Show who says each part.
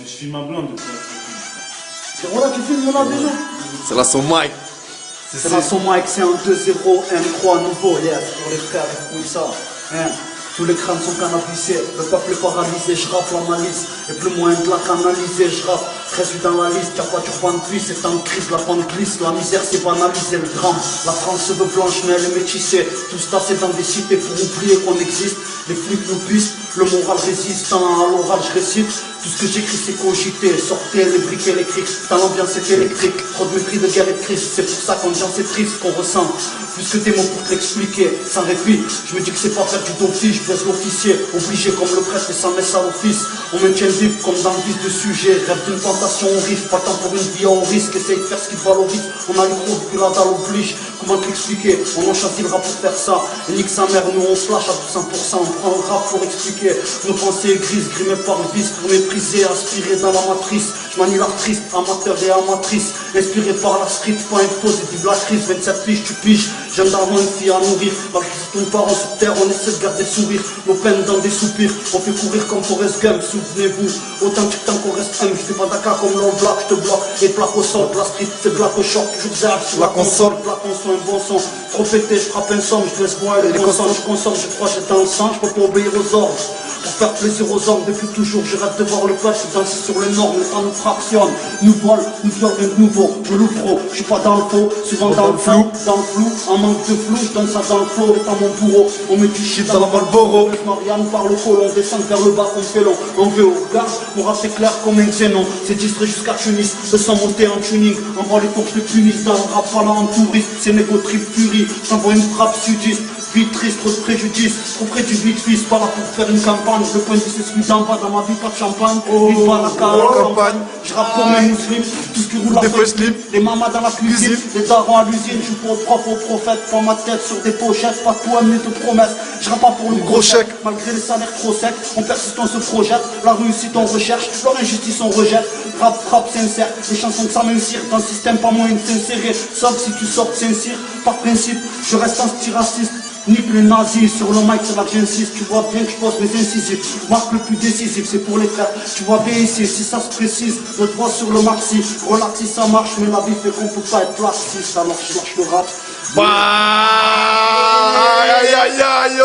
Speaker 1: je filme ma blonde.
Speaker 2: Voilà, tu filmes, on a déjà.
Speaker 3: C'est là son mic.
Speaker 2: C'est là son mic, c'est un 2-0, M3 nouveau, yes, pour les frères, oui ça. Hein. Tous les crânes sont canalisés, le peuple est paralysé, je rappe la malice, et plus moyen de la canaliser, je rappe, 13 dans la liste, y'a pas d'urban de vie, c'est en crise, la pente glisse, la misère c'est banalisé, le drame, la France se veut blanche mais elle est métissée, tout se tassé dans des cités pour oublier qu'on existe, les flics nous pistent, le moral résistant à l'oral je récite, tout ce que j'écris c'est cogité, sortez les briques électriques, dans l'ambiance c'est électrique, trop de mépris, de guerre et de crise, c'est pour ça qu'on vient c'est triste qu'on ressent, plus que des mots pour te l'expliquer, sans répit, je me dis que c'est pas faire du d'office, je baisse l'officier, obligé comme le prêtre et sans messe à l'office, on maintient le vif comme dans le vif de sujet, rêve d'une tentation au risque, pas tant pour une vie au risque, essaye de faire ce qui valorise, on a les gros depuis la dalle oblige, comment te l'expliquer, on en choisit le rap pour faire ça, et nique sa mère, nous on flash à 100%, on prend le rap pour expliquer, nos pensées grises, grimées par le vice, pour mépriser, aspirer dans la matrice, je manie l'artiste, amateur et amatrice, inspiré par la street, pas imposé, vive la crise, 27 piges, tu piges, j'aime d'avoir une fille à nourrir, malgré ton parent sur terre, on essaie de garder le sourire, nos peines dans des soupirs, on fait courir comme Forrest Gump, souvenez-vous, authentique tant qu'on reste hum, je fais pas d'accord comme l'on black, je te bloque, et plaque au sol, de la street, c'est black au short, toujours zère, sur la console, plaque en son, un bon son, trop pété, je frappe un somme, je laisse moi et les consoles, je consomme, je crois, j'ai dans le sang, je peux pas obéir aux ordres. Pour faire plaisir aux hommes, depuis toujours, je rêve de voir le peuple danser sur les normes, le temps nous fractionne, nous vole, nous viole rien de nouveau, je loue trop, je suis pas dans le faux, souvent dans le flou, en manque de flou, je donne ça dans le flow, et dans mon bourreau, on met du shit dans la Malboro, Marianne par le col, on descend vers le bas comme félon, on veut au regard, mon rap c'est clair comme un xénon, c'est distrait jusqu'à Tunis, le sang monté en tuning, envoie les fourches de Tunis, dans le rap voilà en touriste, c'est négo trip fury, j'envoie une frappe sudiste, vie triste, trop de préjudice, trop près du vide fils, pas là pour faire une campagne, le point de vue c'est celui d'en bas, dans ma vie pas de champagne, vive pas la campagne, je rappe pour mes musulmans, tout ce qui roule à slip, les mamas dans la cuisine, les darons à l'usine, je joue pour le prof au prophète, pas ma tête sur des pochettes, pas de poème ni de promesses, je rappe pas pour le gros chèque, malgré les salaires trop secs, on persiste, on se projette, la réussite on recherche, leur injustice on rejette, rap, frappe sincère, les chansons que ça m'incire, dans le système pas moyen de s'insérer, sauf si tu sors sincère, par principe, je reste anti-raciste, nique les nazis, sur le mic c'est là que j'insiste, tu vois bien que je pose mes incisives, marque le plus décisif, c'est pour les frères, tu vois bien ici, si ça se précise, le droit sur le maxi, relax si ça marche, mais la vie fait qu'on peut pas être laxiste, alors je lâche le rap.
Speaker 3: Aïe aïe aïe aïe.